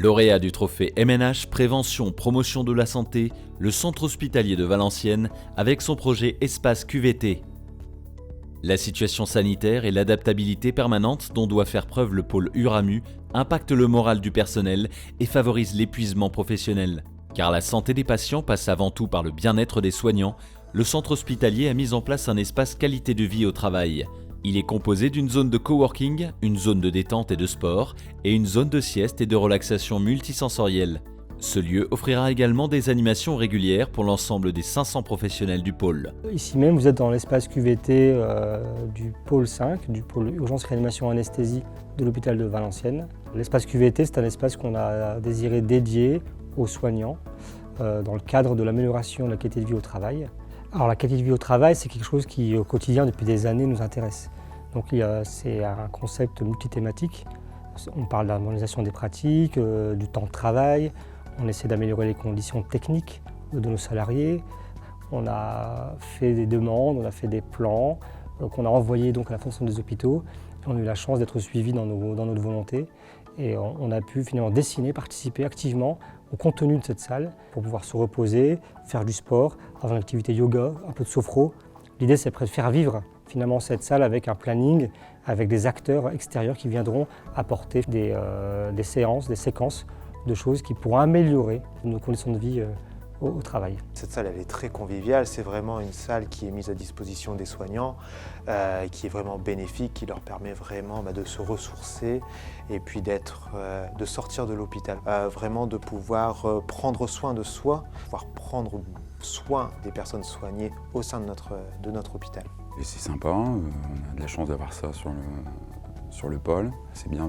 Lauréat du trophée MNH Prévention Promotion de la Santé, le centre hospitalier de Valenciennes avec son projet Espace QVT. La situation sanitaire et l'adaptabilité permanente dont doit faire preuve le pôle URAMU impactent le moral du personnel et favorisent l'épuisement professionnel. Car la santé des patients passe avant tout par le bien-être des soignants, le centre hospitalier a mis en place un espace qualité de vie au travail. Il est composé d'une zone de coworking, une zone de détente et de sport, et une zone de sieste et de relaxation multisensorielle. Ce lieu offrira également des animations régulières pour l'ensemble des 500 professionnels du pôle. Ici même, vous êtes dans l'espace QVT du pôle 5, du pôle urgence réanimation anesthésie de l'hôpital de Valenciennes. L'espace QVT, c'est un espace qu'on a désiré dédié aux soignants dans le cadre de l'amélioration de la qualité de vie au travail. Alors la qualité de vie au travail, c'est quelque chose qui au quotidien depuis des années nous intéresse. Donc c'est un concept multithématique. On parle d'harmonisation des pratiques, du temps de travail. On essaie d'améliorer les conditions techniques de nos salariés. On a fait des demandes, on a fait des plans qu'on a envoyés donc à la fonction des hôpitaux. On a eu la chance d'être suivis dans notre volonté et on a pu finalement dessiner, participer activement au contenu de cette salle pour pouvoir se reposer, faire du sport, avoir une activité yoga, un peu de sophro. L'idée c'est de faire vivre finalement cette salle avec un planning, avec des acteurs extérieurs qui viendront apporter des séances, des séquences de choses qui pourront améliorer nos conditions de vie au travail. Cette salle elle est très conviviale, c'est vraiment une salle qui est mise à disposition des soignants, qui est vraiment bénéfique, qui leur permet vraiment de se ressourcer et puis de sortir de l'hôpital, vraiment de pouvoir prendre soin de soi, pouvoir prendre soin des personnes soignées au sein de notre hôpital. Et c'est sympa, on a de la chance d'avoir ça sur le pôle. C'est bien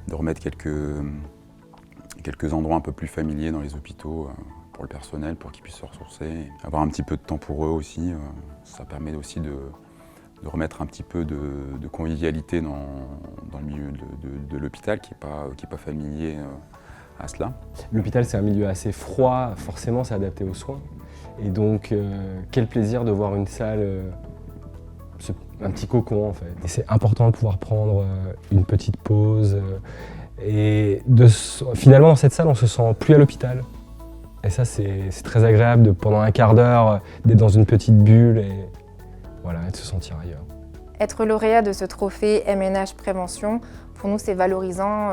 de remettre quelques endroits un peu plus familiers dans les hôpitaux pour le personnel, pour qu'ils puissent se ressourcer. Avoir un petit peu de temps pour eux aussi, ça permet aussi de remettre un petit peu de convivialité dans le milieu de l'hôpital qui n'est pas familier à cela. L'hôpital c'est un milieu assez froid, forcément c'est adapté aux soins. Et donc quel plaisir de voir une salle, un petit cocon en fait. Et c'est important de pouvoir prendre une petite pause. Et finalement dans cette salle on se sent plus à l'hôpital. Et ça c'est très agréable pendant un quart d'heure d'être dans une petite bulle et de se sentir ailleurs. Être lauréat de ce trophée MNH Prévention, pour nous c'est valorisant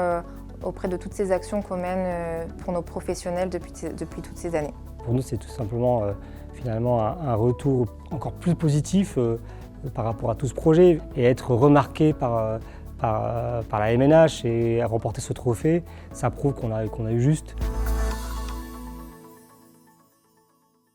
auprès de toutes ces actions qu'on mène pour nos professionnels depuis toutes ces années. Pour nous c'est tout simplement finalement un retour encore plus positif par rapport à tout ce projet et être remarqué par la MNH et remporter ce trophée, ça prouve qu'on a eu juste.